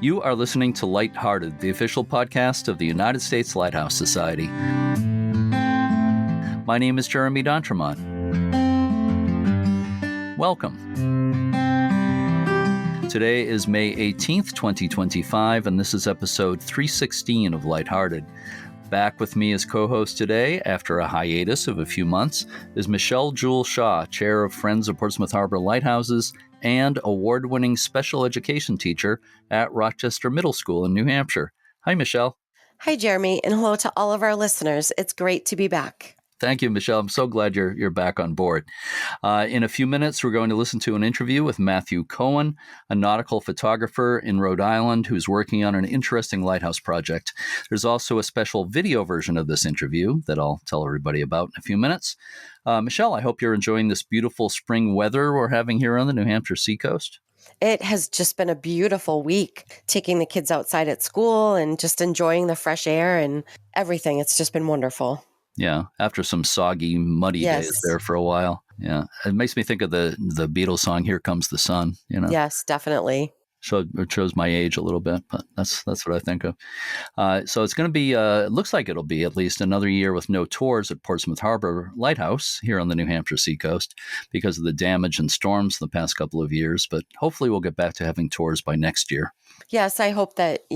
You are listening to Lighthearted, the official podcast of the United States Lighthouse Society. My name is Jeremy D'Entremont. Welcome. Today is May 18th, 2025, and this is episode 316 of Lighthearted. Back with me as co-host today, after a hiatus of a few months, is Michelle Jewel Shaw, Chair of Friends of Portsmouth Harbor Lighthouses and award-winning special education teacher at Rochester Middle School in New Hampshire. Hi, Michelle. Hi, Jeremy, and hello to all of our listeners. It's great to be back. Thank you, Michelle. I'm so glad you're back on board. In a few minutes, we're going to listen to an interview with Matthew Cohen, a nautical photographer in Rhode Island who's working on an interesting lighthouse project. There's also a special video version of this interview that I'll tell everybody about in a few minutes. Michelle, I hope you're enjoying this beautiful spring weather we're having here on the New Hampshire seacoast. It has just been a beautiful week, taking the kids outside at school and just enjoying the fresh air and everything. It's just been wonderful. Yeah, after some soggy, muddy days there for a while. Yeah, it makes me think of the Beatles song, Here Comes the Sun, you know? Yes, definitely. It shows my age a little bit, but that's what I think of. So it's going to be, it looks like it'll be at least another year with no tours at Portsmouth Harbor Lighthouse here on the New Hampshire seacoast because of the damage and storms the past couple of years. But hopefully we'll get back to having tours by next year. Yes, I hope that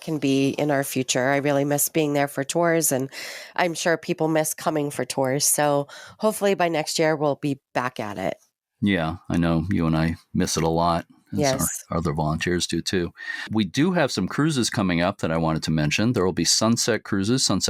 can be in our future. I really miss being there for tours, and I'm sure people miss coming for tours. So hopefully by next year we'll be back at it. Yeah, I know you and I miss it a lot. Yes. Our other volunteers do too. We do have some cruises coming up that I wanted to mention. There will be sunset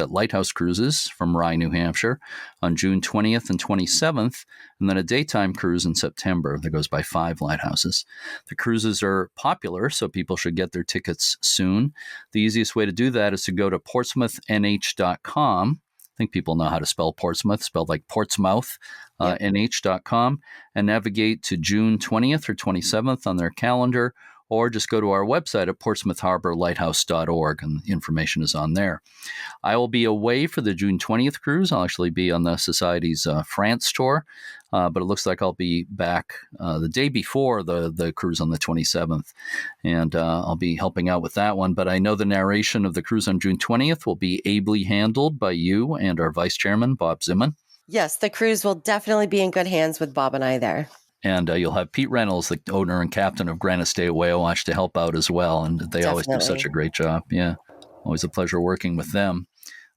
lighthouse cruises from Rye, New Hampshire on June 20th and 27th, and then a daytime cruise in September that goes by 5 lighthouses. The cruises are popular, so people should get their tickets soon. The easiest way to do that is to go to portsmouthnh.com. I think people know how to spell Portsmouth, spelled like Portsmouth, nh.com, and navigate to June 20th or 27th on their calendar, or just go to our website at portsmouthharborlighthouse.org, and the information is on there. I will be away for the June 20th cruise. I'll actually be on the Society's France tour, but it looks like I'll be back the day before the cruise on the 27th, and I'll be helping out with that one. But I know the narration of the cruise on June 20th will be ably handled by you and our Vice Chairman, Bob Zimman. Yes, the cruise will definitely be in good hands with Bob and I there. And you'll have Pete Reynolds, the owner and captain of Granite State Whale Watch, to help out as well. And they always do such a great job. Yeah, always a pleasure working with them.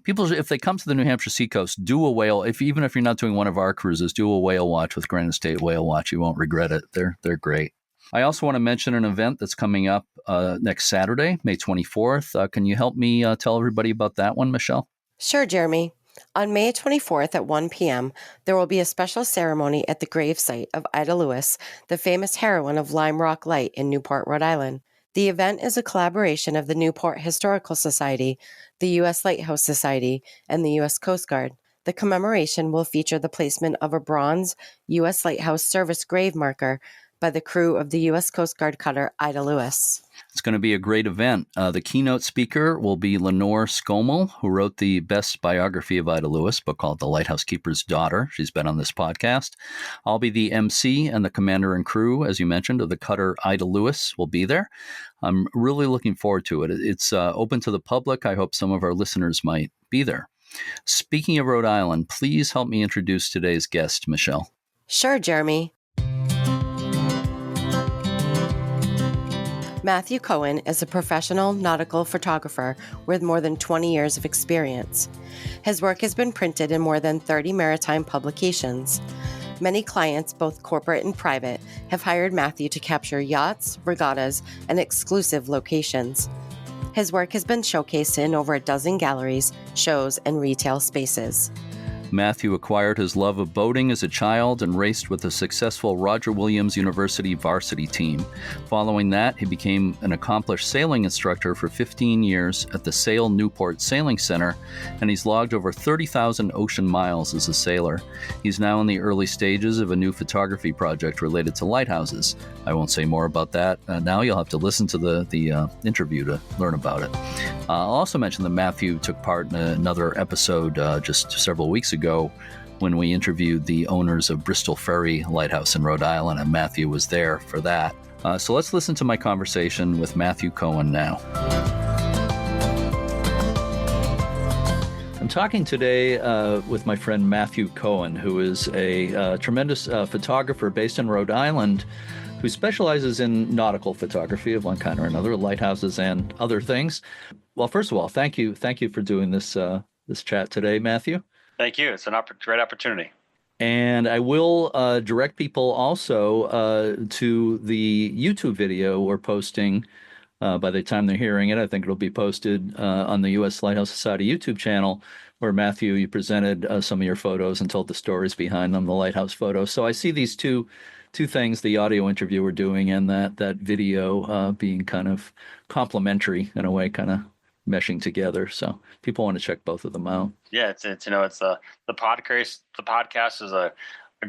People, if they come to the New Hampshire seacoast, do a whale. Even if you're not doing one of our cruises, do a whale watch with Granite State Whale Watch. You won't regret it. They're great. I also want to mention an event that's coming up next Saturday, May 24th. Can you help me tell everybody about that one, Michelle? Sure, Jeremy. On May 24th at 1 p.m., there will be a special ceremony at the gravesite of Ida Lewis, the famous heroine of Lime Rock Light in Newport, Rhode Island. The event is a collaboration of the Newport Historical Society, the U.S. Lighthouse Society, and the U.S. Coast Guard. The commemoration will feature the placement of a bronze U.S. Lighthouse service grave marker by the crew of the U.S. Coast Guard cutter Ida Lewis. It's going to be a great event. The keynote speaker will be Lenore Scommel, who wrote the best biography of Ida Lewis, book called The Lighthouse Keeper's Daughter. She's been on this podcast. I'll be the MC, and the commander and crew, as you mentioned, of the cutter Ida Lewis will be there. I'm really looking forward to it. It's open to the public. I hope some of our listeners might be there. Speaking of Rhode Island, please help me introduce today's guest, Michelle. Sure, Jeremy. Matthew Cohen is a professional nautical photographer with more than 20 years of experience. His work has been printed in more than 30 maritime publications. Many clients, both corporate and private, have hired Matthew to capture yachts, regattas, and exclusive locations. His work has been showcased in over a dozen galleries, shows, and retail spaces. Matthew acquired his love of boating as a child and raced with the successful Roger Williams University Varsity team. Following that, he became an accomplished sailing instructor for 15 years at the Sail Newport Sailing Center, and he's logged over 30,000 ocean miles as a sailor. He's now in the early stages of a new photography project related to lighthouses. I won't say more about that. Now you'll have to listen to the interview to learn about it. I'll also mention that Matthew took part in another episode just several weeks ago when we interviewed the owners of Bristol Ferry Lighthouse in Rhode Island, and Matthew was there for that. So let's listen to my conversation with Matthew Cohen now. I'm talking today with my friend Matthew Cohen, who is a tremendous photographer based in Rhode Island, who specializes in nautical photography of one kind or another, lighthouses and other things. Well, first of all, thank you for doing this chat today, Matthew. Thank you. It's a great opportunity. And I will direct people also to the YouTube video we're posting. By the time they're hearing it, I think it'll be posted on the U.S. Lighthouse Society YouTube channel, where Matthew, you presented some of your photos and told the stories behind them, the lighthouse photos. So I see these two things, the audio interview we're doing and that video being kind of complementary in a way, kind of meshing together. So people want to check both of them out. Yeah, it's the podcast. The podcast is a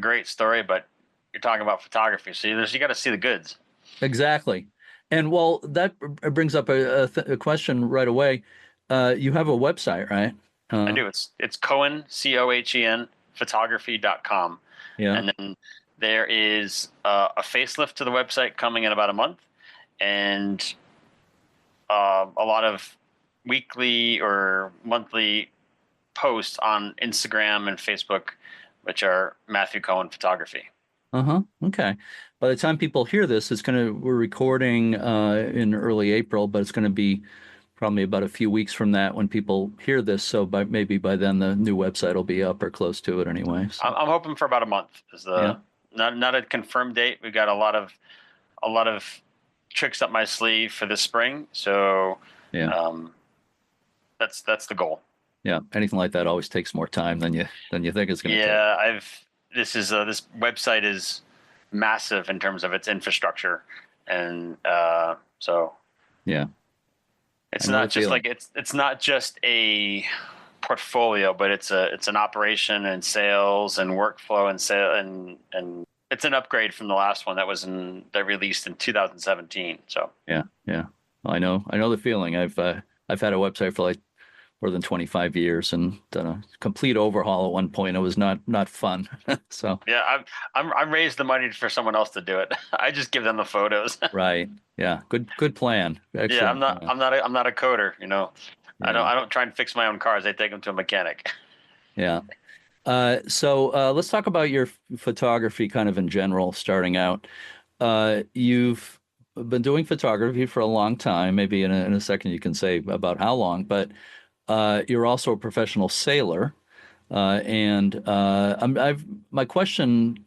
great story, but you're talking about photography, so you got to see the goods. Exactly. And well, that brings up a question right away. You have a website, right? I do. It's Cohen, Cohen, photography.com. Yeah. And then there is a facelift to the website coming in about a month, and a lot of weekly or monthly posts on Instagram and Facebook, which are Matthew Cohen Photography. Okay. By the time people hear this, we're recording in early April, but it's going to be probably about a few weeks from that when people hear this. So maybe by then the new website will be up or close to it anyway. So. I'm hoping for about a month. Not a confirmed date. We've got a lot of tricks up my sleeve for this spring. So that's the goal. Yeah. Anything like that always takes more time than you think it's going to take. Yeah. This website is massive in terms of its infrastructure, and so yeah, it's not just a portfolio, but it's an operation and sales and workflow and sale and it's an upgrade from the last one that released in 2017. So yeah, well, I know the feeling. I've had a website for like more than 25 years and done a complete overhaul at one point. It was not fun. So yeah, I'm raised the money for someone else to do it. I just give them the photos. Right. Yeah. Good plan. Excellent. Yeah, I'm not a coder. Yeah. I don't try and fix my own cars. I take them to a mechanic. Yeah. So let's talk about your photography kind of in general, starting out. You've been doing photography for a long time. Maybe in a second you can say about how long, but you're also a professional sailor, and my question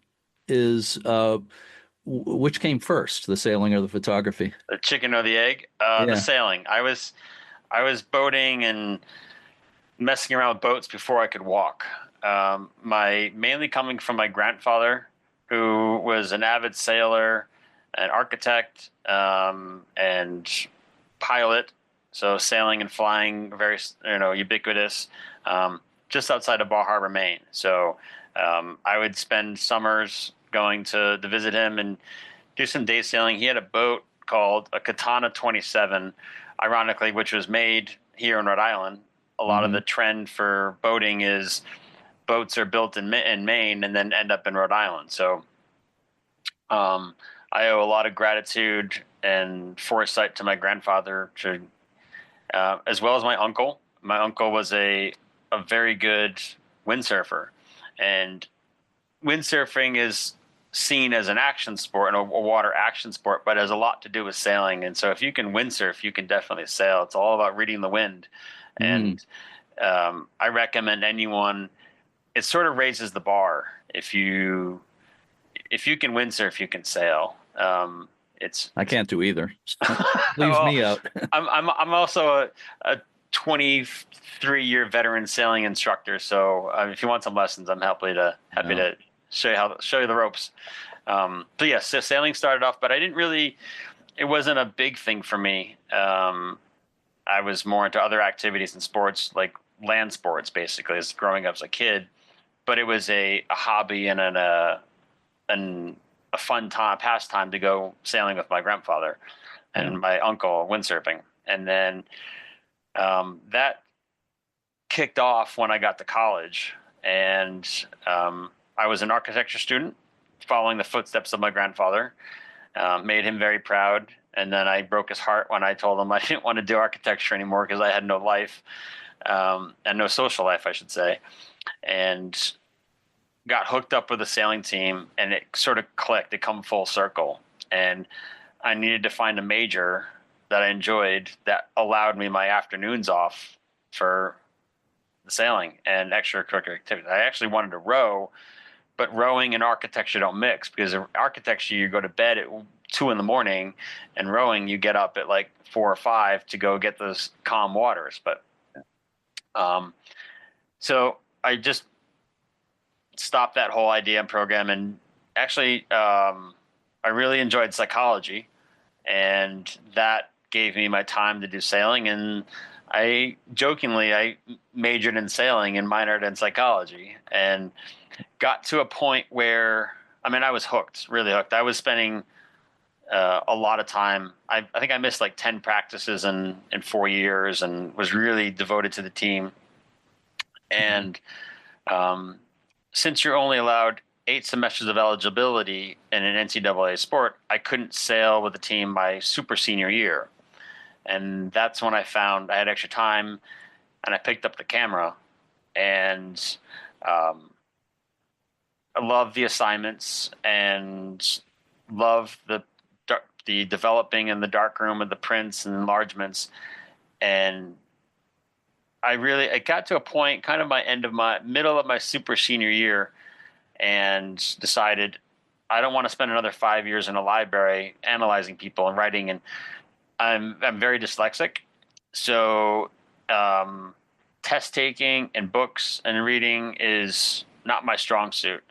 is, which came first, the sailing or the photography? The chicken or the egg? The sailing. I was boating and messing around with boats before I could walk. Mainly coming from my grandfather, who was an avid sailor, an architect, and pilot. So sailing and flying, very ubiquitous, just outside of Bar Harbor, Maine. So I would spend summers going to visit him and do some day sailing. He had a boat called a Katana 27, ironically, which was made here in Rhode Island. A lot of the trend for boating is boats are built in Maine and then end up in Rhode Island. So I owe a lot of gratitude and foresight to my grandfather to. As well as my uncle. My uncle was a very good windsurfer, and windsurfing is seen as an action sport and a water action sport, but has a lot to do with sailing. And so if you can windsurf, you can definitely sail. It's all about reading the wind. And I recommend anyone, it sort of raises the bar. If you can windsurf, you can sail. I can't do either. Leaves me out. I'm also a 23-year veteran sailing instructor. So if you want some lessons, I'm happy to show you the ropes. So sailing started off, but it wasn't a big thing for me. I was more into other activities and sports, like land sports, basically, as growing up as a kid. But it was a hobby and a fun pastime to go sailing with my grandfather and my uncle windsurfing. And then that kicked off when I got to college. And I was an architecture student following the footsteps of my grandfather. Made him very proud. And then I broke his heart when I told him I didn't want to do architecture anymore because I had no life, and no social life, I should say. And got hooked up with the sailing team, and it sort of clicked. It come full circle. And I needed to find a major that I enjoyed that allowed me my afternoons off for the sailing and extracurricular activities. I actually wanted to row, but rowing and architecture don't mix, because in architecture you go to bed at 2 a.m, and rowing you get up at like 4 or 5 to go get those calm waters. But so I just stopped that whole idea and program, and actually I really enjoyed psychology, and that gave me my time to do sailing. And I majored in sailing and minored in psychology, and got to a point where, I mean, I was hooked, really hooked. I was spending a lot of time. I think I missed like 10 practices in 4 years, and was really devoted to the team. And since you're only allowed 8 semesters of eligibility in an NCAA sport, I couldn't sail with the team my super senior year. And that's when I found I had extra time, and I picked up the camera, and I love the assignments and love the developing in the darkroom of the prints and enlargements. And it got to a point, kind of middle of my super senior year, and decided I don't want to spend another 5 years in a library analyzing people and writing. And I'm very dyslexic, so test taking and books and reading is not my strong suit.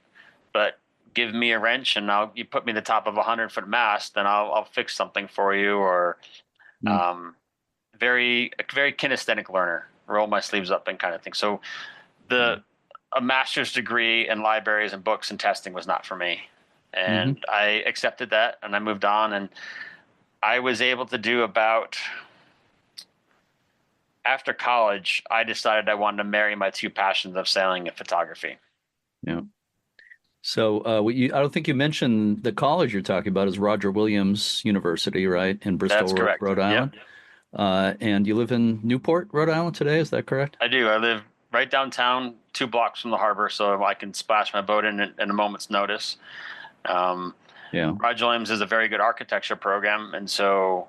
But give me a wrench, and you put me at the top of a 100-foot mast, and I'll fix something for you. Or very kinesthetic learner, roll my sleeves up and kind of thing. So a master's degree in libraries and books and testing was not for me. And I accepted that, and I moved on. And I was able to do after college, I decided I wanted to marry my 2 passions of sailing and photography. Yeah. So I don't think you mentioned the college you're talking about is Roger Williams University, right? In Bristol, That's correct. Rhode Island. Yep. And you live in Newport, Rhode Island today, is that correct? I do. I live right downtown, 2 blocks from the harbor, so I can splash my boat in a moment's notice. Roger Williams is a very good architecture program, and so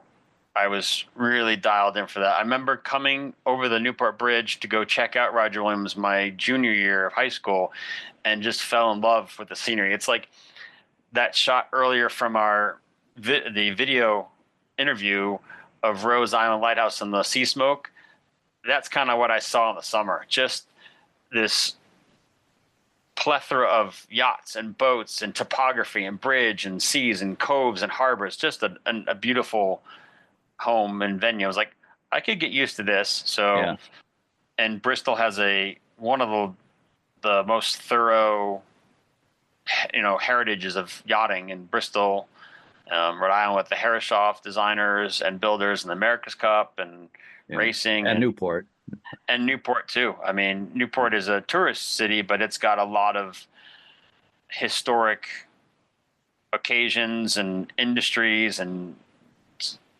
I was really dialed in for that. I remember coming over the Newport Bridge to go check out Roger Williams my junior year of high school, and just fell in love with the scenery. It's like that shot earlier from the video interview of Rhode Island Lighthouse and the sea smoke. That's kind of what I saw in the summer. Just this plethora of yachts and boats and topography and bridge and seas and coves and harbors. Just a beautiful home and venue. I was like, I could get used to this. So, and Bristol has one of the most thorough, heritages of yachting in Bristol, Rhode Island, with the Herreshoff designers and builders, and the America's Cup and racing, and Newport. And Newport too. I mean, Newport is a tourist city, but it's got a lot of historic occasions and industries and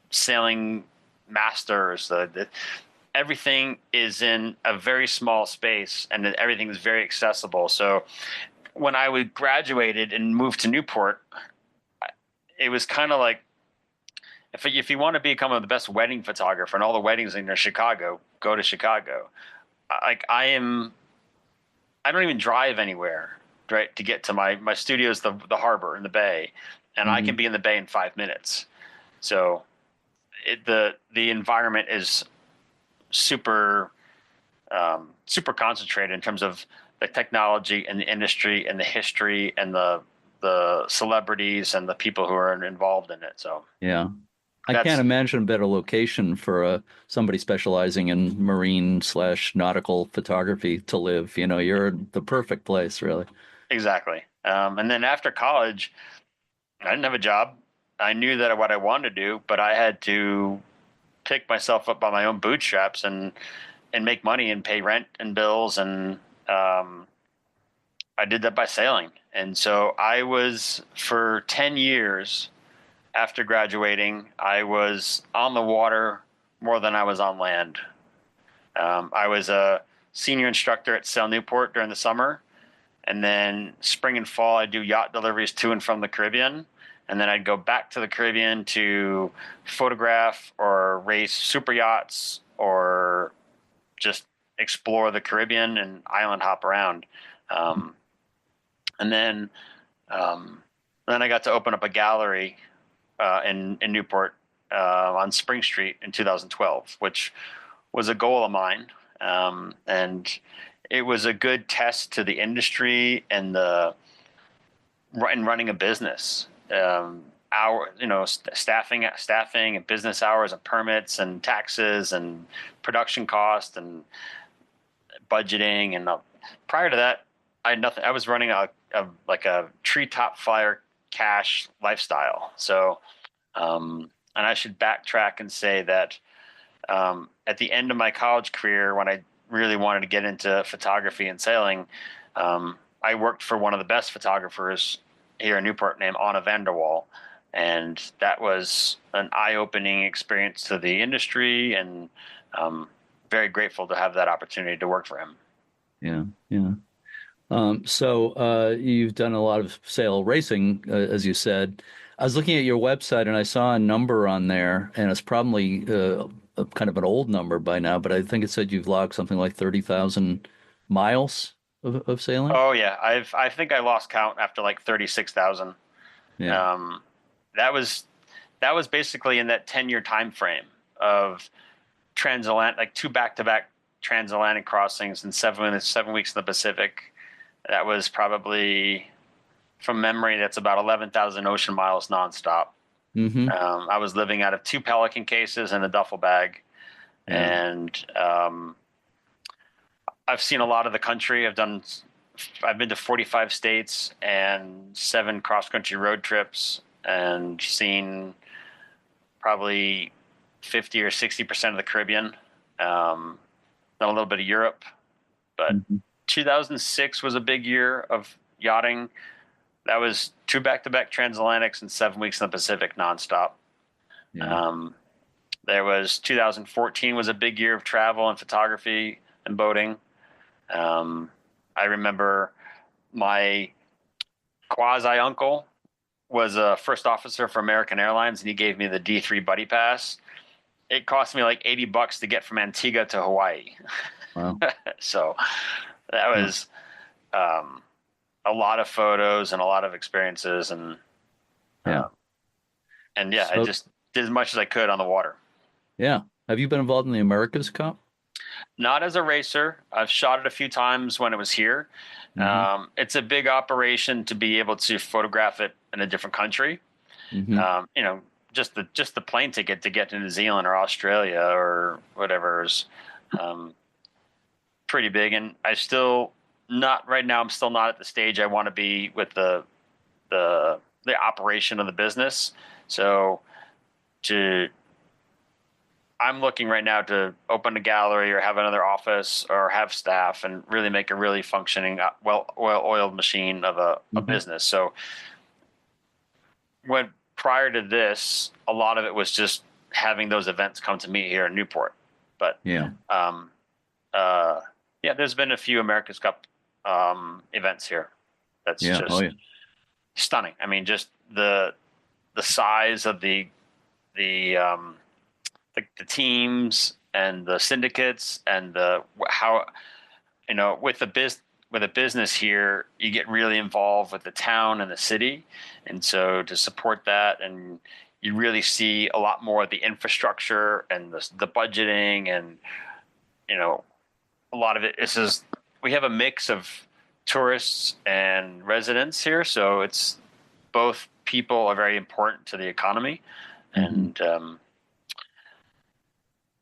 sailing masters. Everything is in a very small space, and everything is very accessible. So when I graduated and moved to Newport, it was kind of like, if you want to become the best wedding photographer, and all the weddings in Chicago, go to Chicago. I don't even drive anywhere, right, to get to my studio is the harbor in the bay, and I can be in the bay in 5 minutes. So the environment is super concentrated in terms of the technology and the industry and the history and the celebrities and the people who are involved in it. So I can't imagine a better location for somebody specializing in marine/nautical photography to live. You're the perfect place, really. Exactly. And then after college, I didn't have a job. I knew that what I wanted to do, but I had to pick myself up by my own bootstraps and make money and pay rent and bills. And I did that by sailing. And so I was, for 10 years, after graduating, I was on the water more than I was on land. I was a senior instructor at Sail Newport during the summer, and then spring and fall I'd do yacht deliveries to and from the Caribbean, and then I'd go back to the Caribbean to photograph or race super yachts or just explore the Caribbean and island hop around. Um, and then I got to open up a gallery in Newport on Spring Street in 2012, which was a goal of mine. And it was a good test to the industry and running a business. Staffing and business hours and permits and taxes and production cost and budgeting. And prior to that, I had nothing. I was running a treetop flyer cash lifestyle. So, and I should backtrack and say that at the end of my college career, when I really wanted to get into photography and sailing, I worked for one of the best photographers here in Newport named Anna Vanderwall. And that was an eye-opening experience to the industry, and very grateful to have that opportunity to work for him. Yeah, yeah. So you've done a lot of sail racing, as you said. I was looking at your website and I saw a number on there, and it's probably kind of an old number by now, but I think it said you've logged something like 30,000 miles of sailing. Oh yeah, I think I lost count after like 36,000. Yeah. That was basically in that 10-year time frame of transatlantic, like 2 back-to-back transatlantic crossings and 7 weeks in the Pacific. That was probably, from memory, that's about 11,000 ocean miles nonstop. Mm-hmm. I was living out of 2 Pelican cases and a duffel bag. Yeah. And I've seen a lot of the country. I've been to 45 states and 7 cross-country road trips, and seen probably 50 or 60% of the Caribbean, done a little bit of Europe. But 2006 was a big year of yachting. That was 2 back-to-back transatlantics and 7 weeks in the Pacific nonstop. Yeah. There was 2014 was a big year of travel and photography and boating. I remember my quasi-uncle was a first officer for American Airlines, and he gave me the D3 buddy pass. It cost me like $80 to get from Antigua to Hawaii. Wow. So that was a lot of photos and a lot of experiences, and yeah. I just did as much as I could on the water. Yeah. Have you been involved in the America's Cup? Not as a racer. I've shot it a few times when it was here. Mm-hmm. It's a big operation to be able to photograph it in a different country. Mm-hmm. Just the plane ticket to get to New Zealand or Australia or whatever is pretty big. And I'm still not at the stage I want to be with the operation of the business. So I'm looking right now to open a gallery or have another office or have staff and really make a really functioning, well-oiled machine of a business. So prior to this, a lot of it was just having those events come to me here in Newport. But there's been a few America's Cup events here. That's just stunning. I mean, just the size of the teams and the syndicates and with a business here, you get really involved with the town and the city. And so to support that, and you really see a lot more of the infrastructure and the budgeting, and, a lot of it is we have a mix of tourists and residents here. So it's both people are very important to the economy. Mm-hmm. And,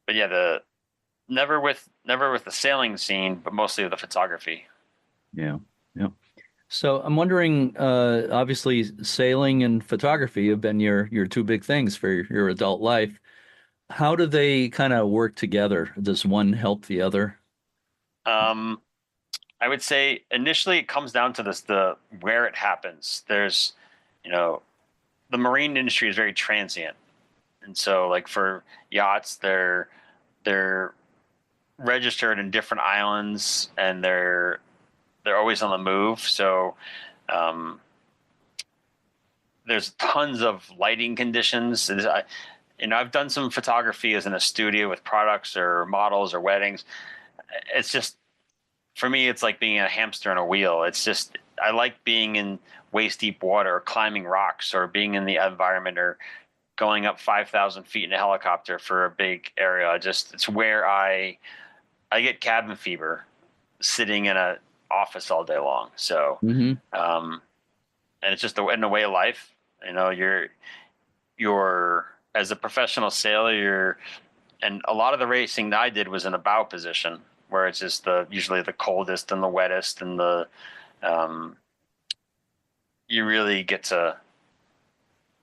but yeah, never with the sailing scene, but mostly with the photography. Yeah. Yeah. So I'm wondering, obviously sailing and photography have been your 2 big things for your adult life. How do they kind of work together? Does one help the other? I would say initially it comes down to the where it happens. There's, the marine industry is very transient. And so like for yachts, they're registered in different islands, and they're always on the move. So there's tons of lighting conditions. I've done some photography as in a studio with products or models or weddings. It's just, for me, it's like being a hamster in a wheel. It's just, I like being in waist deep water, or climbing rocks, or being in the environment, or going up 5,000 feet in a helicopter for a big area. It's where I get cabin fever sitting in a office all day long. So, and it's just in a way of life. You're as a professional sailor, and a lot of the racing that I did was in a bow position, where it's just usually the coldest and the wettest, and you really get to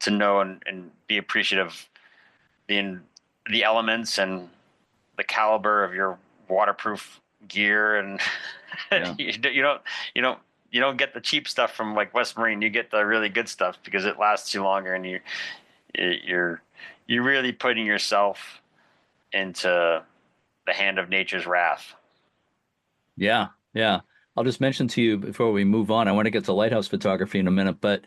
know and be appreciative of the elements and the caliber of your waterproof gear. And you don't get the cheap stuff from like West Marine. You get the really good stuff because it lasts you longer, and you're really putting yourself into the hand of nature's wrath. Yeah. I'll just mention to you before we move on, I want to get to lighthouse photography in a minute, but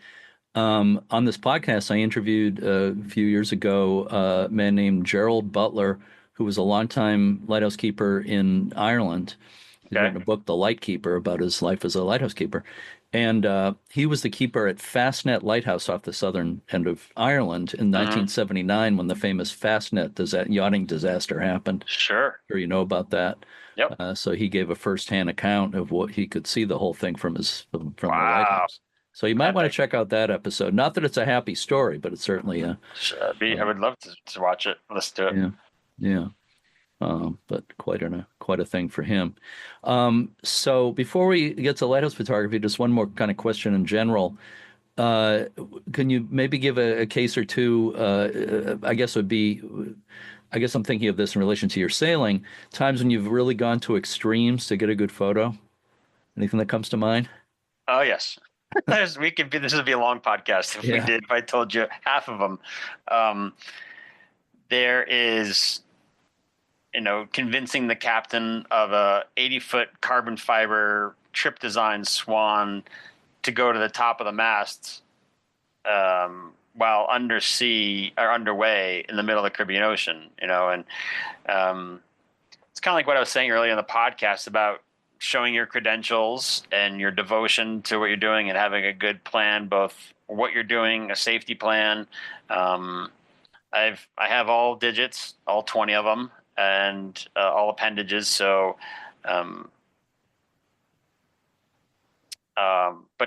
on this podcast, I interviewed a few years ago a man named Gerald Butler, who was a longtime lighthouse keeper in Ireland. He's written a book, The Light Keeper, about his life as a lighthouse keeper. And he was the keeper at Fastnet Lighthouse off the southern end of Ireland in 1979, when the famous Fastnet yachting disaster happened. Sure you know about that. Yep. So he gave a firsthand account of what he could see the whole thing from the lighthouse. So you might want to check out that episode. Not that it's a happy story, but it's certainly I would love to watch it. Let's do it. Yeah. But quite a thing for him. So before we get to lighthouse photography, just one more kind of question in general. Can you maybe give a case or two? I guess I'm thinking of this in relation to your sailing, times when you've really gone to extremes to get a good photo. Anything that comes to mind? Oh, yes. This would be a long podcast if I told you half of them. There is, convincing the captain of a 80-foot carbon fiber trip design Swan to go to the top of the mast while undersea or underway in the middle of the Caribbean Ocean, and it's kind of like what I was saying earlier in the podcast about showing your credentials and your devotion to what you're doing, and having a good plan, both what you're doing, a safety plan. I have all digits, all 20 of them, and all appendages. So, but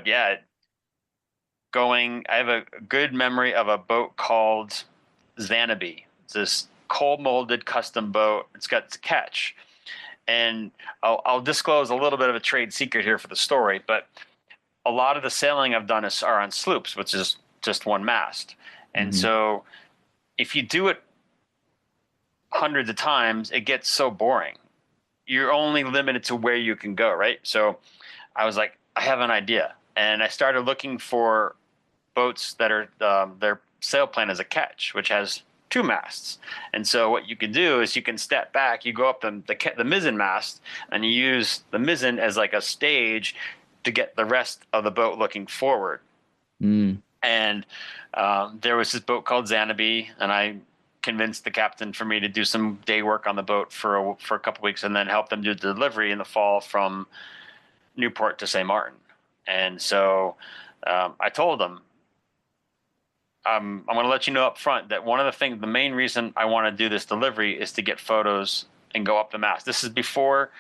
yeah, I have a good memory of a boat called Xanadu. It's this cold molded custom boat. It's got ketch. And I'll disclose a little bit of a trade secret here for the story, but a lot of the sailing I've done are on sloops, which is just one mast. And so if you do it hundreds of times, it gets so boring. You're only limited to where you can go, right? So I was like, I have an idea. And I started looking for boats that are their sail plan is a ketch, which has two masts. And so what you can do is you can step back, you go up the mizzen mast, and you use the mizzen as like a stage to get the rest of the boat looking forward. And there was this boat called Xanadu, and I convinced the captain for me to do some day work on the boat for a couple weeks, and then help them do the delivery in the fall from Newport to St. Martin. And so I told them, I'm going to let you know up front that the main reason I want to do this delivery is to get photos and go up the mast. This is before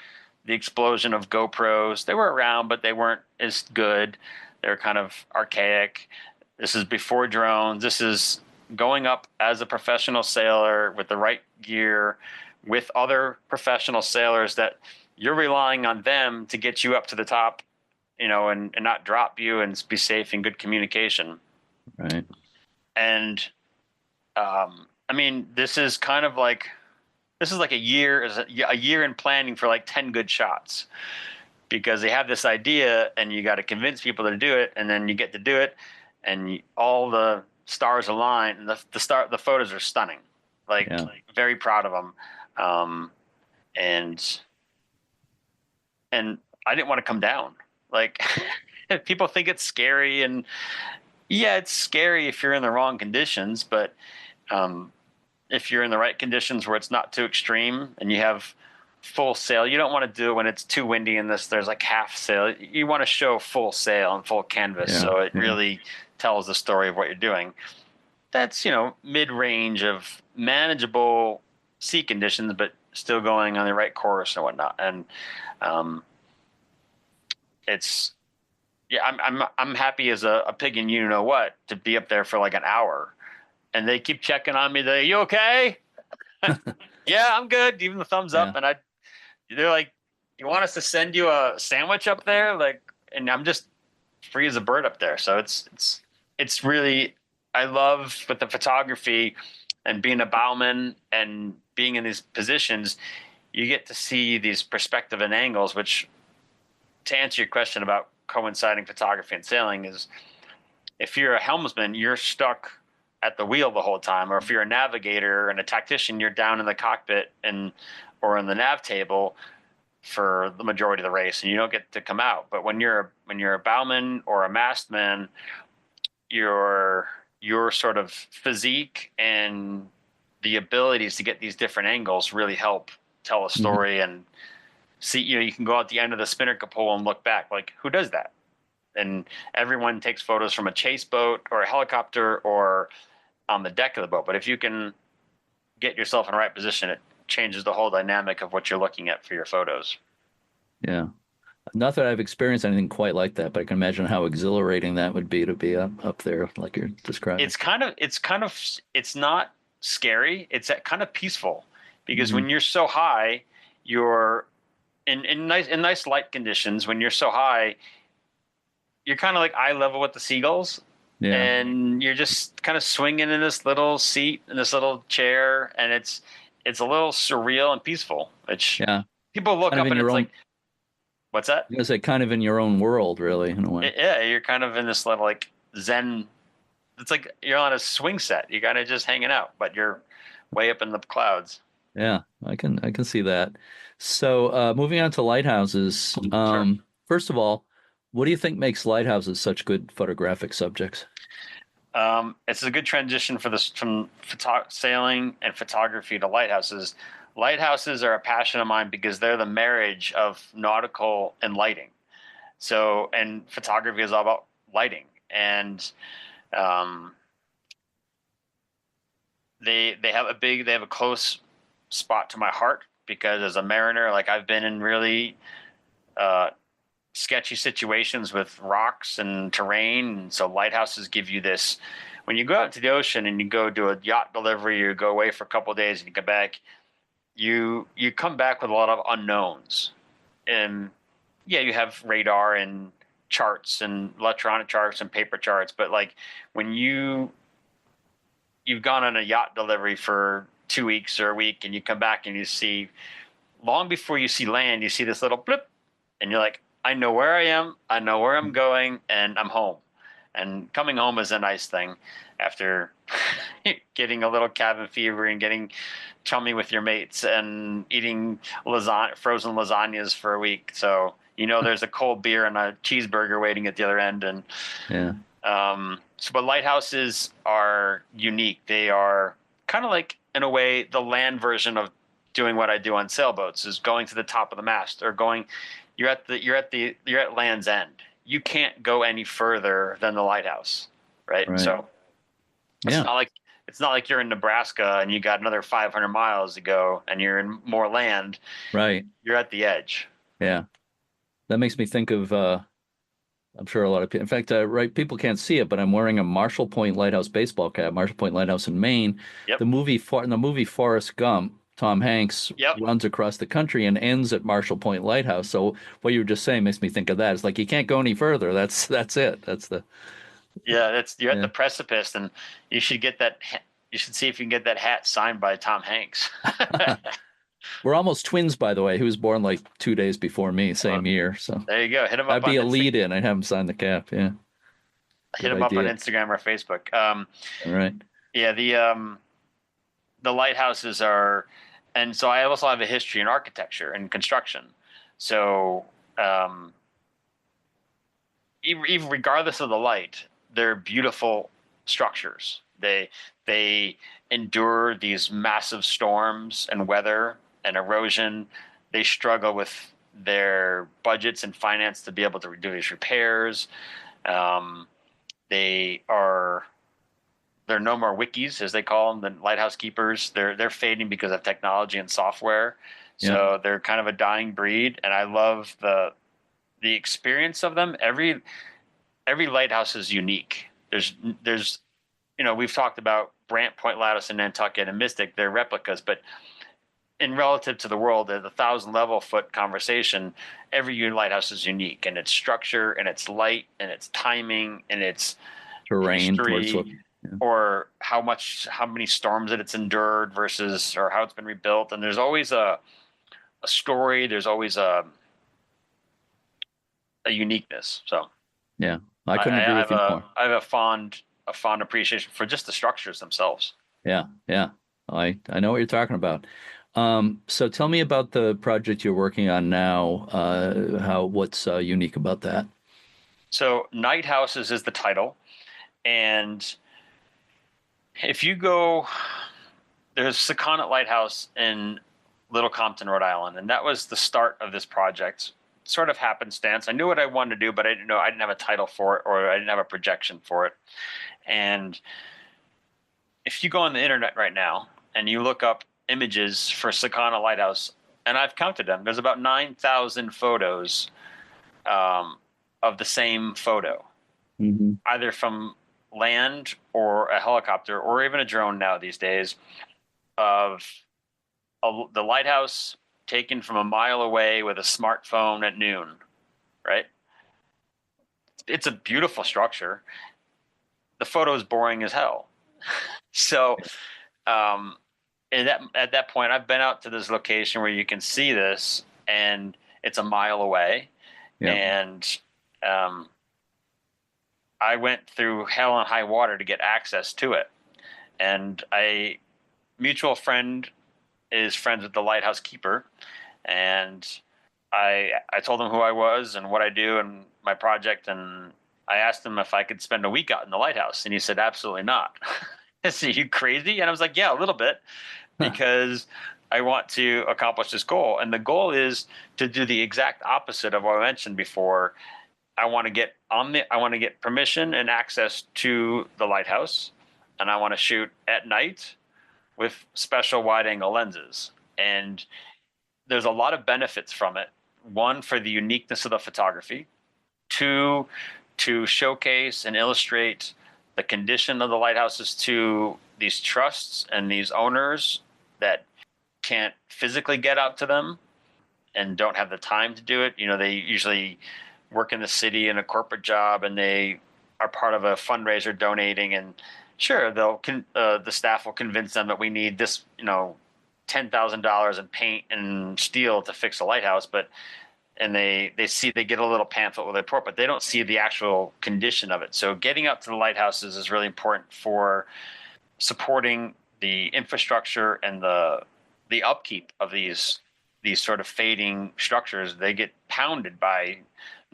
the explosion of GoPros. They were around, but they weren't as good. They were kind of archaic. This is before drones. This is going up as a professional sailor with the right gear, with other professional sailors that you're relying on them to get you up to the top, and not drop you, and be safe and good communication. Right. And, this is kind of like, a year in planning for like 10 good shots, because they have this idea and you got to convince people to do it. And then you get to do it, and all the stars align, and the photos are stunning. Like very proud of them. And I didn't want to come down. Like people think it's scary, and yeah, it's scary if you're in the wrong conditions, but if you're in the right conditions where it's not too extreme and you have full sail, you don't want to do it when it's too windy and there's like half sail. You want to show full sail and full canvas, so it really tells the story of what you're doing. That's, mid-range of manageable sea conditions, but still going on the right course and whatnot. And I'm happy as a pig in what to be up there for like an hour, and they keep checking on me. You okay? Yeah, I'm good. Even the thumbs up, and they're like, you want us to send you a sandwich up there? Like, and I'm just free as a bird up there. So it's really, I love with the photography and being a bowman and being in these positions, you get to see these perspective and angles, which, to answer your question about coinciding photography and sailing, is if you're a helmsman, you're stuck at the wheel the whole time, or if you're a navigator and a tactician, you're down in the cockpit or in the nav table for the majority of the race, and you don't get to come out. But when you're a bowman or a mastman, your sort of physique and the abilities to get these different angles really help tell a story. And see, you can go out the end of the spinnaker pole and look back, like, who does that? And everyone takes photos from a chase boat or a helicopter or on the deck of the boat. But if you can get yourself in the right position, it changes the whole dynamic of what you're looking at for your photos. Yeah. Not that I've experienced anything quite like that, but I can imagine how exhilarating that would be to be up there like you're describing. It's not scary. It's kind of peaceful, because when you're so high, you're in nice light conditions. When you're so high, you're kind of like eye level with the seagulls. Yeah. And you're just kind of swinging in this little seat, in this little chair, and it's a little surreal and peaceful. Which people look up and it's like, what's that? You say kind of in your own world, really, in a way. Yeah, you're kind of in this little like Zen. It's like you're on a swing set. You're kind of just hanging out, but you're way up in the clouds. Yeah, I can see that. So moving on to lighthouses. Sure. First of all, what do you think makes lighthouses such good photographic subjects? It's a good transition for this from sailing and photography to lighthouses. Lighthouses are a passion of mine because they're the marriage of nautical and lighting. So, and photography is all about lighting, and they have a close spot to my heart, because as a mariner, like, I've been in really sketchy situations with rocks and terrain. And so lighthouses give you this, when you go out to the ocean and you go do a yacht delivery, you go away for a couple of days and you come back, you come back with a lot of unknowns. And you have radar and charts and electronic charts and paper charts, but like when you've gone on a yacht delivery for 2 weeks or a week and you come back and you see, long before you see land, you see this little blip and you're like, I know where I am, I know where I'm going, and I'm home. And coming home is a nice thing after getting a little cabin fever and getting chummy with your mates and eating frozen lasagnas for a week. So, there's a cold beer and a cheeseburger waiting at the other end. And but lighthouses are unique. They are kind of like, in a way, the land version of doing what I do on sailboats, is going to the top of the mast, or you're at land's end. You can't go any further than the lighthouse, right? So it's not like you're in Nebraska and you got another 500 miles to go and you're in more land. Right. You're at the edge. Yeah. That makes me think of, I'm sure a lot of people, in fact, people can't see it, but I'm wearing a Marshall Point Lighthouse baseball cap, Marshall Point Lighthouse in Maine. Yep. In the movie Forrest Gump, Tom Hanks runs across the country and ends at Marshall Point Lighthouse. So what you were just saying makes me think of that. It's like, you can't go any further. That's it. That's the. Yeah, you're at the precipice, and you should get that. You should see if you can get that hat signed by Tom Hanks. We're almost twins, by the way. He was born like 2 days before me, same year. So there you go. Hit him up. I'd be a lead-in. I'd have him sign the cap. Yeah. hit Good them up on idea. Instagram or Facebook. All right. Yeah, the lighthouses are, and so I also have a history in architecture and construction. So even regardless of the light, they're beautiful structures. They endure these massive storms and weather and erosion. They struggle with their budgets and finance to be able to do these repairs. Um, they are They're no more wikis, as they call them, the lighthouse keepers. They're fading because of technology and software. Yeah. So they're kind of a dying breed, and I love the experience of them. Every lighthouse is unique. There's we've talked about Brant, Point Lattice, and Nantucket and Mystic. They're replicas, but in relative to the world, the 1,000 level foot conversation, every lighthouse is unique in its structure and its light and its timing and its Terrain. history, or how many storms that it's endured versus, or how it's been rebuilt. And there's always a story. There's always a uniqueness. So yeah, I couldn't agree with you more. I have a fond appreciation for just the structures themselves. Yeah, yeah. I know what you're talking about. So tell me about the project you're working on now. What's unique about that? So Night Houses is the title. And if you go, there's Sakonnet Lighthouse in Little Compton, Rhode Island, and that was the start of this project. Sort of happenstance. I knew what I wanted to do, but I didn't have a title for it, or I didn't have a projection for it. And if you go on the internet right now and you look up images for Sakonnet Lighthouse, and I've counted them, there's about 9,000 photos of the same photo, either from land or a helicopter or even a drone now these days, of the lighthouse taken from a mile away with a smartphone at noon, right? It's a beautiful structure. The photo is boring as hell. So at that point, I've been out to this location where you can see this, and it's a mile away. Yeah. And I went through hell and high water to get access to it. And a mutual friend is friends with the lighthouse keeper. And I told him who I was and what I do and my project. And I asked him if I could spend a week out in the lighthouse. And he said, absolutely not. I said, are you crazy? And I was like, yeah, a little bit, because I want to accomplish this goal. And the goal is to do the exact opposite of what I mentioned before. I want to get permission and access to the lighthouse, and I want to shoot at night with special wide angle lenses. And there's a lot of benefits from it. One, for the uniqueness of the photography. Two, to showcase and illustrate the condition of the lighthouses to these trusts and these owners that can't physically get out to them and don't have the time to do it. They usually work in the city in a corporate job, and they are part of a fundraiser donating, and sure, the staff will convince them that we need this, $10,000 in paint and steel to fix a lighthouse, and they get a little pamphlet with a report, but they don't see the actual condition of it. So getting up to the lighthouses is really important for supporting the infrastructure and the upkeep of these sort of fading structures. They get pounded by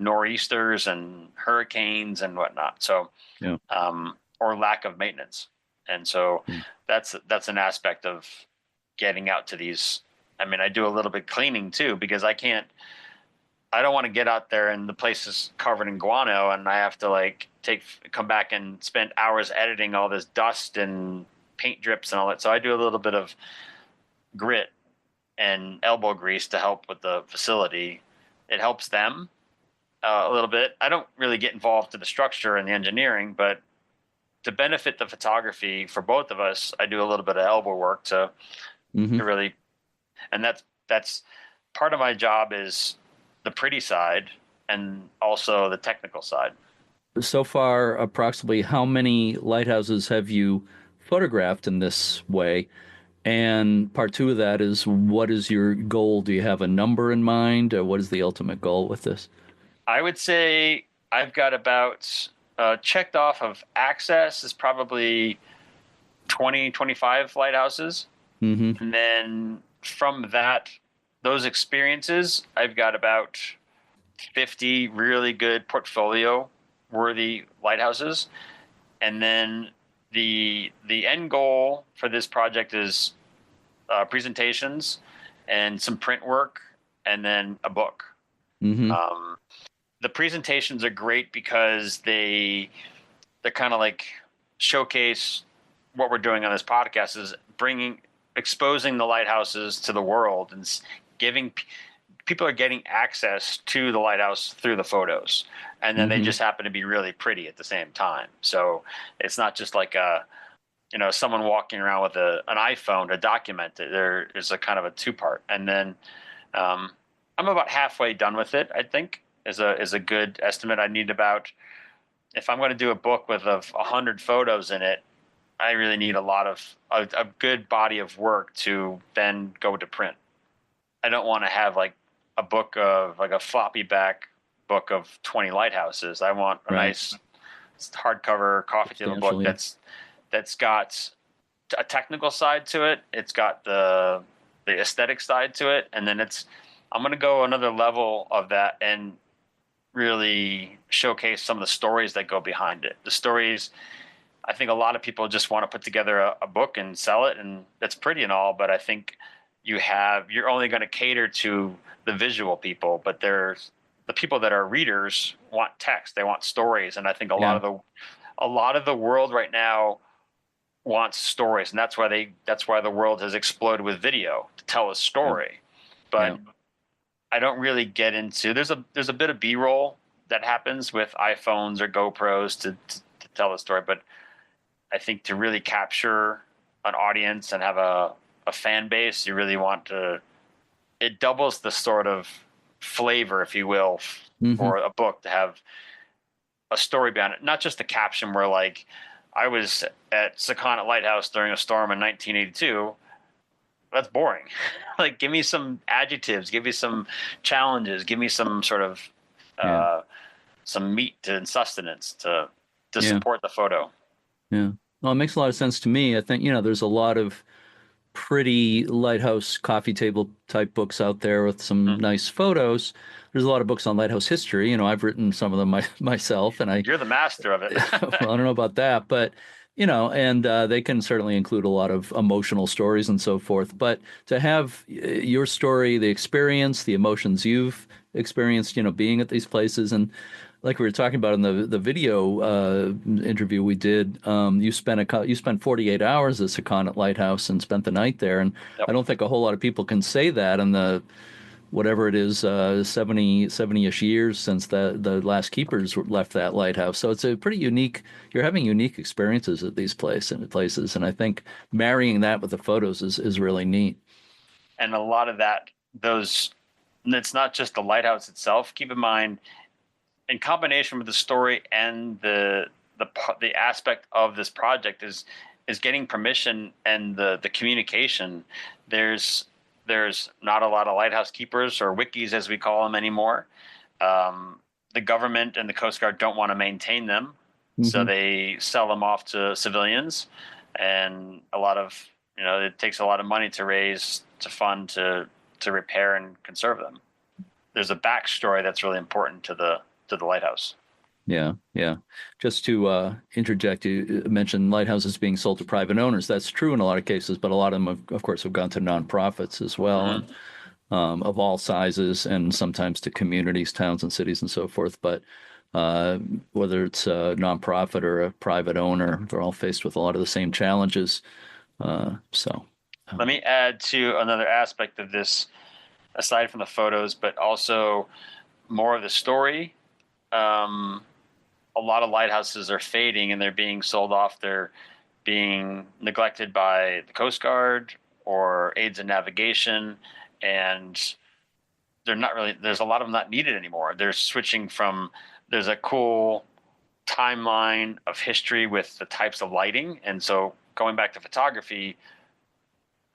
nor'easters and hurricanes and whatnot. So, yeah. Or lack of maintenance. And so that's an aspect of getting out to these. I mean, I do a little bit cleaning too, because I don't want to get out there and the place is covered in guano and I have to come back and spend hours editing all this dust and paint drips and all that. So I do a little bit of grit and elbow grease to help with the facility. It helps them a little bit. I don't really get involved in the structure and the engineering, but to benefit the photography for both of us, I do a little bit of elbow work to really, and that's part of my job is the pretty side and also the technical side. So far, approximately how many lighthouses have you photographed in this way? And part two of that is, what is your goal? Do you have a number in mind? What is the ultimate goal with this? I would say I've got about checked off of access is probably 20, 25 lighthouses. Mm-hmm. And then from those experiences, I've got about 50 really good portfolio worthy lighthouses. And then the end goal for this project is presentations and some print work and then a book. Mm-hmm. The presentations are great because they're kind of like showcase what we're doing on this podcast is exposing the lighthouses to the world and giving people are getting access to the lighthouse through the photos, and then they just happen to be really pretty at the same time. So it's not just like someone walking around with an iPhone to document it. There is a kind of a two-part, and then I'm about halfway done with it. I think is a good estimate. I need about, if I'm going to do a book with 100 photos in it, I really need a good body of work to then go to print. I don't want to have like a book of like a floppy back book of 20 lighthouses. I want a nice hardcover coffee table book that's got a technical side to it. It's got the aesthetic side to it, and then I'm going to go another level of that and really showcase some of the stories that go behind it. The stories, I think a lot of people just want to put together a book and sell it, and that's pretty and all, but I think you're only going to cater to the visual people, but there's the people that are readers want text, they want stories, and I think a lot of the world right now wants stories, and that's why the world has exploded with video to tell a story. But I don't really get into there's a bit of B-roll that happens with iPhones or GoPros to tell the story, but I think to really capture an audience and have a fan base, you really want to. It doubles the sort of flavor, if you will, for a book to have a story behind it, not just a caption where like I was at Sakonnet Lighthouse during a storm in 1982. That's boring. Like, give me some adjectives, give me some challenges, give me some sort of some meat and sustenance to support the photo. Yeah. Well, it makes a lot of sense to me. I think, there's a lot of pretty lighthouse coffee table type books out there with some nice photos. There's a lot of books on lighthouse history. I've written some of them myself, and you're the master of it. Well, I don't know about that, but and they can certainly include a lot of emotional stories and so forth. But to have your story, the experience, the emotions you've experienced, being at these places, and like we were talking about in the video interview we did, you spent 48 hours at Sakonnet Lighthouse and spent the night there, and I don't think a whole lot of people can say that in the whatever it is 70-ish years since the last keepers left that lighthouse. So it's a pretty unique. You're having unique experiences at these places, and I think marrying that with the photos is really neat. And a lot of it's not just the lighthouse itself. Keep in mind, in combination with the story and the aspect of this project is getting permission and the communication. There's not a lot of lighthouse keepers or wikis, as we call them, anymore. The government and the Coast Guard don't want to maintain them, so they sell them off to civilians, and it takes a lot of money to fund to repair and conserve them. There's a backstory that's really important to the lighthouse. Yeah. Just to interject, you mentioned lighthouses being sold to private owners. That's true in a lot of cases, but a lot of them, of course, have gone to nonprofits as well, and, of all sizes, and sometimes to communities, towns, and cities, and so forth. But whether it's a nonprofit or a private owner, they're all faced with a lot of the same challenges. Let me add to another aspect of this, aside from the photos, but also more of the story. A lot of lighthouses are fading and they're being sold off. They're being neglected by the Coast Guard or aids in navigation, and there's a lot of them not needed anymore. They're switching there's a cool timeline of history with the types of lighting. And so going back to photography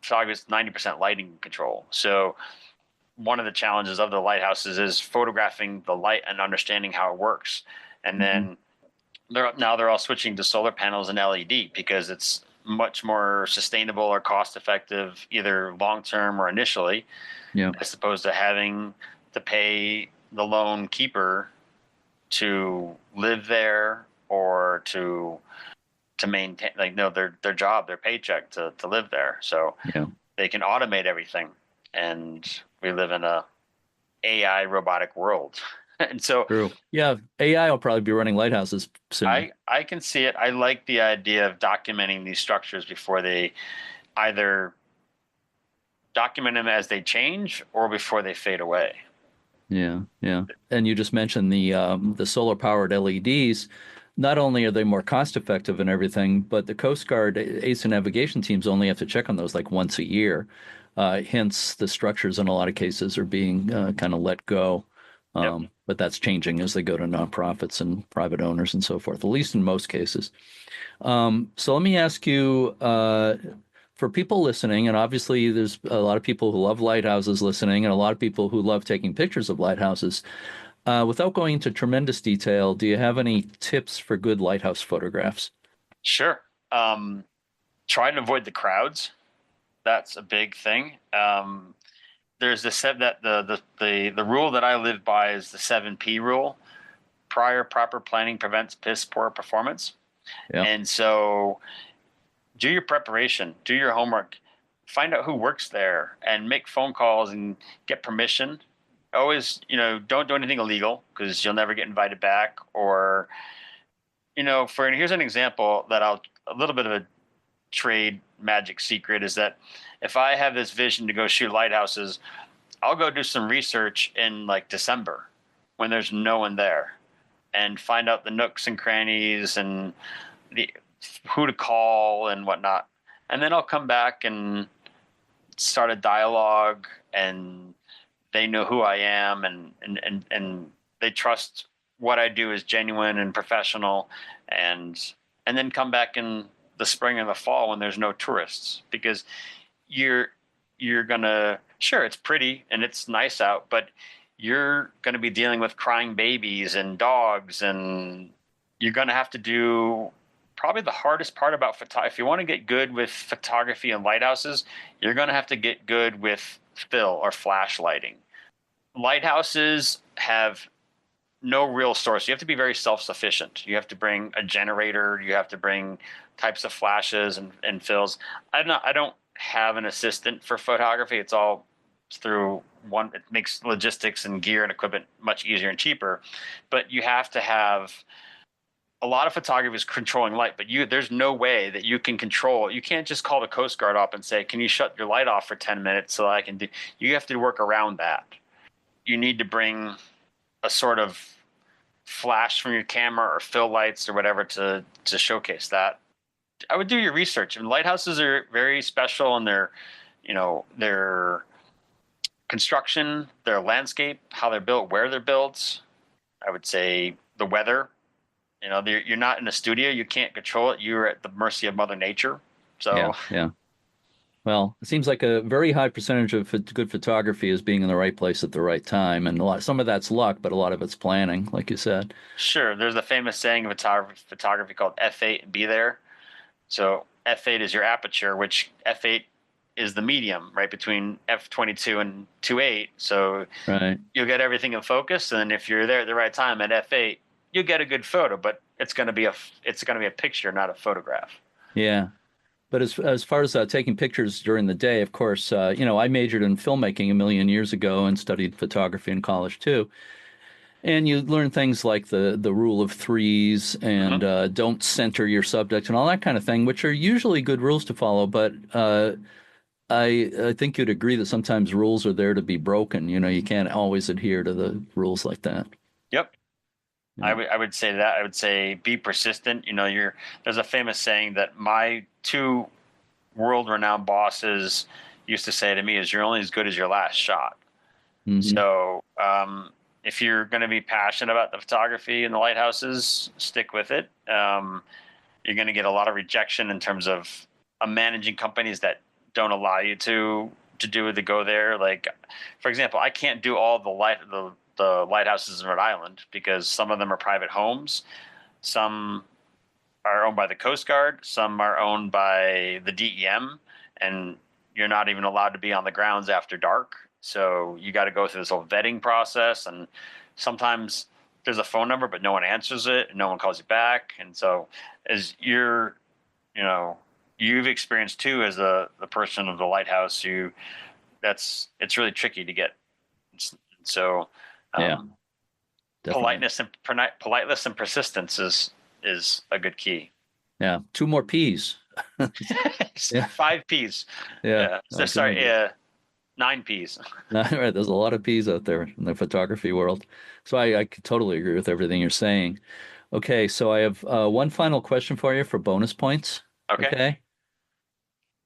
is 90% lighting control. So one of the challenges of the lighthouses is photographing the light and understanding how it works. And then they're all switching to solar panels and LED because it's much more sustainable or cost effective, either long term or initially, as opposed to having to pay the lone keeper to live there or to maintain, like, no, their job, their paycheck to live there. So they can automate everything, and we live in a AI robotic world. And so True. Yeah, AI will probably be running lighthouses soon. I can see it. I like the idea of documenting these structures before they either document them as they change or before they fade away. Yeah, yeah. And you just mentioned the solar powered LEDs. Not only are they more cost effective and everything, but the Coast Guard ACE and navigation teams only have to check on those like once a year. Hence, the structures in a lot of cases are being kind of let go. But that's changing as they go to nonprofits and private owners and so forth, at least in most cases. So let me ask you, for people listening, and obviously there's a lot of people who love lighthouses listening and a lot of people who love taking pictures of lighthouses. Without going into tremendous detail, do you have any tips for good lighthouse photographs? Sure. Try and avoid the crowds. That's a big thing. There's the rule that I live by is the 7P rule. Prior proper planning prevents piss poor performance. Yeah. And so do your preparation, do your homework, find out who works there and make phone calls and get permission. Always, don't do anything illegal because you'll never get invited back. Or, here's an example that a little bit of a trade magic secret is that if I have this vision to go shoot lighthouses, I'll go do some research in like December when there's no one there and find out the nooks and crannies and who to call and whatnot. And then I'll come back and start a dialogue, and they know who I am, and they trust what I do is genuine and professional, and then come back in the spring and the fall when there's no tourists, because you're gonna, sure, it's pretty and it's nice out, but you're gonna be dealing with crying babies and dogs, and you're gonna have to do probably the hardest part about photography. If you want to get good with photography and lighthouses, you're gonna have to get good with fill or flash lighting. Lighthouses have no real source. You have to be very self-sufficient. You have to bring a generator. You have to bring types of flashes and fills. I don't have an assistant for photography. It's all through one. It makes logistics and gear and equipment much easier and cheaper. But you have to have a lot of photography is controlling light, but there's no way that you can control. You can't just call the Coast Guard up and say, "Can you shut your light off for 10 minutes so I can do?" You have to work around that. You need to bring a sort of flash from your camera or fill lights or whatever to showcase that. I would do your research. And lighthouses are very special in their construction, their landscape, how they're built, where they're built. I would say the weather. You're not in a studio. You can't control it. You're at the mercy of Mother Nature. So yeah. Well, it seems like a very high percentage of good photography is being in the right place at the right time, and some of that's luck, but a lot of it's planning, like you said. Sure. There's a famous saying in photography called F8 and be there. So F8 is your aperture, which F8 is the medium, right between F22 and 2.8. So you'll get everything in focus, and if you're there at the right time at F8, you'll get a good photo. But it's going to be a picture, not a photograph. Yeah. But as far as taking pictures during the day, of course, I majored in filmmaking a million years ago and studied photography in college too. And you learn things like the rule of threes and don't center your subject and all that kind of thing, which are usually good rules to follow. But I think you'd agree that sometimes rules are there to be broken. You can't always adhere to the rules like that. Yep. Yeah. I would say that. I would say be persistent. There's a famous saying that my two world-renowned bosses used to say to me is, "You're only as good as your last shot." Mm-hmm. So if you're going to be passionate about the photography and the lighthouses, stick with it. You're going to get a lot of rejection in terms of managing companies that don't allow you to go there. Like, for example, I can't do all the lighthouses in Rhode Island because some of them are private homes. Some are owned by the Coast Guard. Some are owned by the DEM, and you're not even allowed to be on the grounds after dark. So you got to go through this whole vetting process, and sometimes there's a phone number, but no one answers it, and no one calls you back. And so, as you've experienced too, as the person of the lighthouse, it's really tricky to get. So, politeness and persistence is a good key. Yeah, 2 more P's. 5 P's. Yeah. Sorry, 9 P's. Right, there's a lot of P's out there in the photography world. So I totally agree with everything you're saying. Okay, so I have one final question for you for bonus points. Okay.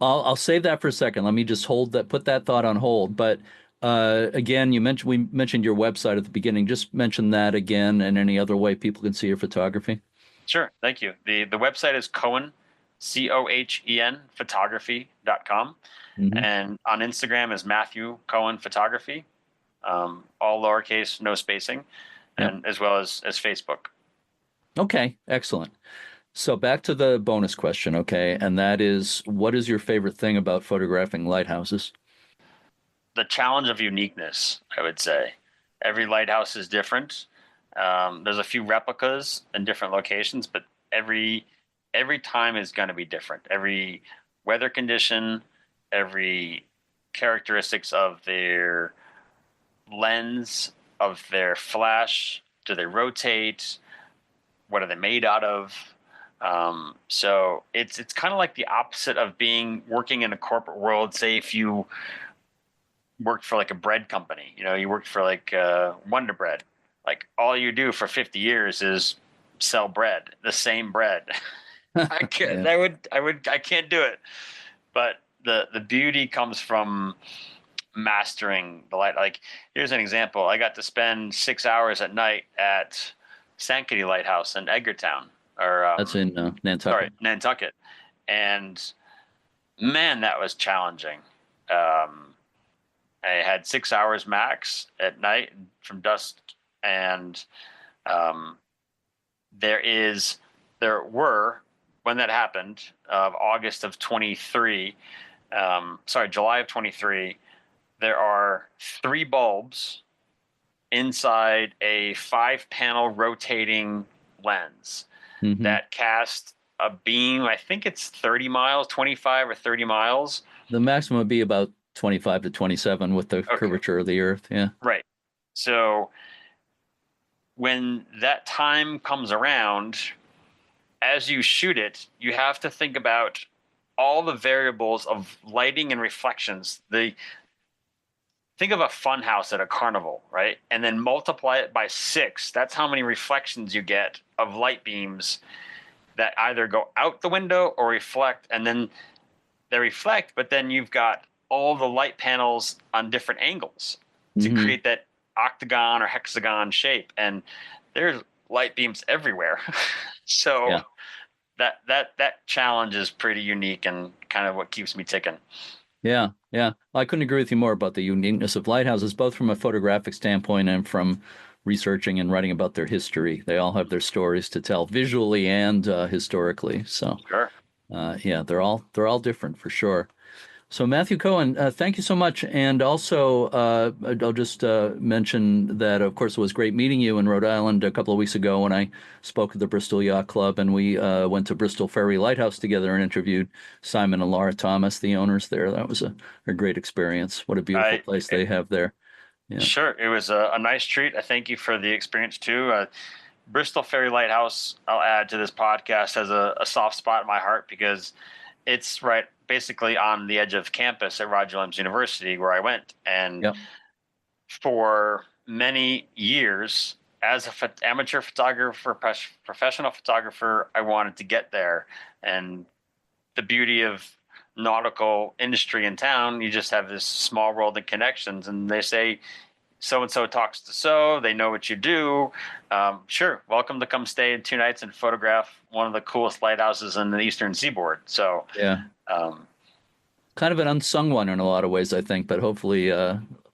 I'll save that for a second. Let me just put that thought on hold. But again, we mentioned your website at the beginning. Just mention that again, and any other way people can see your photography. Sure, thank you. The website is Cohen, Cohen, photography.com. Mm-hmm. And on Instagram is Matthew Cohen Photography, all lowercase, no spacing, and as well as Facebook. Okay, excellent. So back to the bonus question, okay, and that is, what is your favorite thing about photographing lighthouses? The challenge of uniqueness, I would say. Every lighthouse is different. There's a few replicas in different locations, but every time is going to be different. Every weather condition, every characteristics of their lens, of their flash, do they rotate? What are they made out of? So it's kind of like the opposite of working in a corporate world. Say if you worked for like a bread company, you worked for like Wonder Bread. Like all you do for 50 years is sell bread, the same bread. I can't do it. But the beauty comes from mastering the light. Like here's an example. I got to spend 6 hours at night at Sankaty Lighthouse in Edgartown. That's in Nantucket. Sorry, Nantucket. And man, that was challenging. I had 6 hours max at night from dusk, and there were, when that happened, August of 23, July of 23, there are 3 bulbs inside a 5-panel rotating lens that cast a beam. I think it's 30 miles, 25 or 30 miles. The maximum would be about 25 to 27 with the curvature of the Earth. Yeah. Right. So when that time comes around, as you shoot it, you have to think about all the variables of lighting and reflections. Think of a fun house at a carnival, right? And then multiply it by 6. That's how many reflections you get of light beams that either go out the window or reflect. And then they reflect, but then you've got all the light panels on different angles to create that octagon or hexagon shape. And there's light beams everywhere. So that challenge is pretty unique and kind of what keeps me ticking. Yeah. I couldn't agree with you more about the uniqueness of lighthouses, both from a photographic standpoint and from researching and writing about their history. They all have their stories to tell, visually and historically. So, sure. They're all different for sure. So Matthew Cohen, thank you so much. And also, I'll just mention that, of course, it was great meeting you in Rhode Island a couple of weeks ago when I spoke at the Bristol Yacht Club, and we went to Bristol Ferry Lighthouse together and interviewed Simon and Laura Thomas, the owners there. That was a great experience. What a beautiful place they have there. Yeah. Sure. It was a nice treat. I thank you for the experience, too. Bristol Ferry Lighthouse, I'll add to this podcast, has a soft spot in my heart because it's basically on the edge of campus at Roger Williams University where I went. And for many years, as an amateur photographer, professional photographer, I wanted to get there. And the beauty of nautical industry in town, you just have this small world of connections. And they say, so-and-so talks to so, they know what you do. Sure, welcome to come stay 2 nights and photograph one of the coolest lighthouses in the Eastern Seaboard. So kind of an unsung one in a lot of ways, I think, but hopefully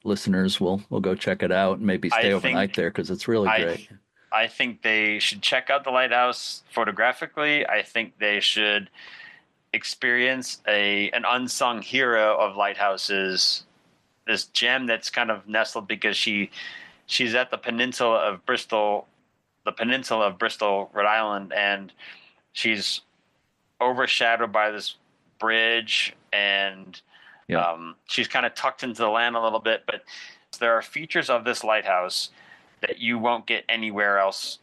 listeners will go check it out and maybe stay overnight there because it's really great. I think they should check out the lighthouse photographically. I think they should experience an unsung hero of lighthouses, this gem that's kind of nestled because she's at the peninsula of Bristol, Rhode Island, and she's overshadowed by this bridge, and she's kind of tucked into the land a little bit. But there are features of this lighthouse that you won't get anywhere else.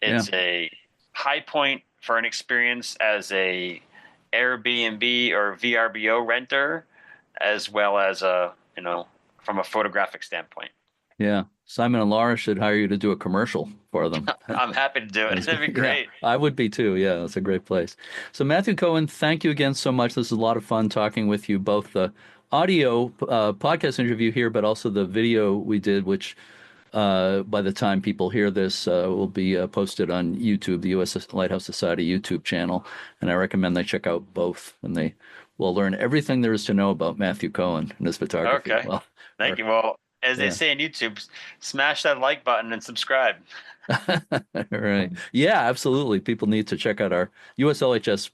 It's a high point for an experience as a Airbnb or VRBO renter, as well as from a photographic standpoint. Yeah. Simon and Laura should hire you to do a commercial for them. I'm happy to do it. That'd be great. Yeah, I would be too. Yeah, it's a great place. So Matthew Cohen, thank you again so much. This is a lot of fun talking with you, both the audio podcast interview here, but also the video we did, which by the time people hear this will be posted on YouTube, the U.S. Lighthouse Society YouTube channel. And I recommend they check out both, and they will learn everything there is to know about Matthew Cohen and his photography. Okay. Well, thank you. Well, as they say on YouTube, smash that like button and subscribe. Right. Yeah, absolutely. People need to check out our USLHS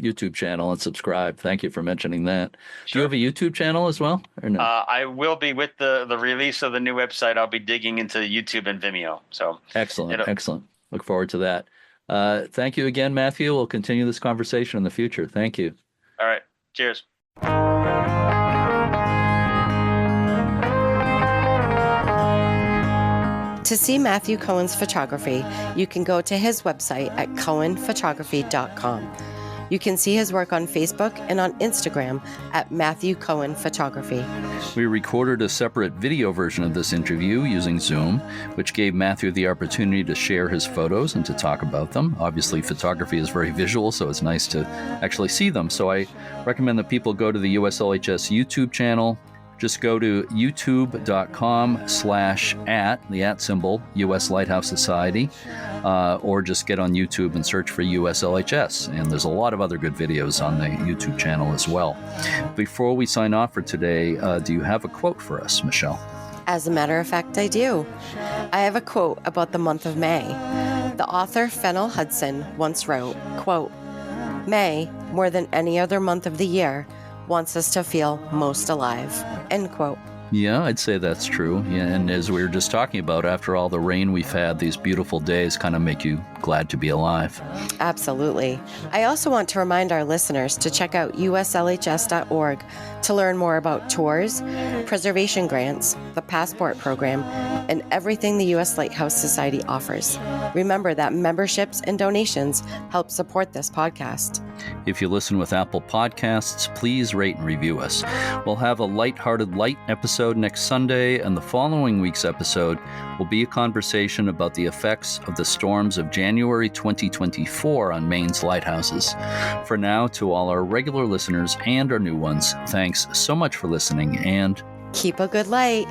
YouTube channel and subscribe. Thank you for mentioning that. Sure. Do you have a YouTube channel as well, or no? I will be with the release of the new website. I'll be digging into YouTube and Vimeo. So excellent. Look forward to that. Thank you again, Matthew. We'll continue this conversation in the future. Thank you. All right. Cheers. To see Matthew Cohen's photography, you can go to his website at cohenphotography.com. You can see his work on Facebook and on Instagram at Matthew Cohen Photography. We recorded a separate video version of this interview using Zoom, which gave Matthew the opportunity to share his photos and to talk about them. Obviously, photography is very visual, so it's nice to actually see them. So I recommend that people go to the USLHS YouTube channel. Just go to youtube.com/@ the @ symbol, US Lighthouse Society, or just get on YouTube and search for USLHS. And there's a lot of other good videos on the YouTube channel as well. Before we sign off for today, do you have a quote for us, Michelle? As a matter of fact, I do. I have a quote about the month of May. The author Fennel Hudson once wrote, quote, "May, more than any other month of the year, wants us to feel most alive," end quote. Yeah, I'd say that's true. Yeah, and as we were just talking about, after all the rain we've had, these beautiful days kind of make you glad to be alive. Absolutely. I also want to remind our listeners to check out uslhs.org to learn more about tours, preservation grants, the passport program, and everything the U.S. Lighthouse Society offers. Remember that memberships and donations help support this podcast. If you listen with Apple Podcasts, please rate and review us. We'll have a Lighthearted Light episode next Sunday, and the following week's episode will be a conversation about the effects of the storms of January 2024 on Maine's lighthouses. For now, to all our regular listeners and our new ones, thanks so much for listening, and keep a good light.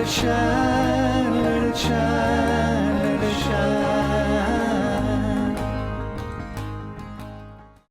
Shine, let it shine.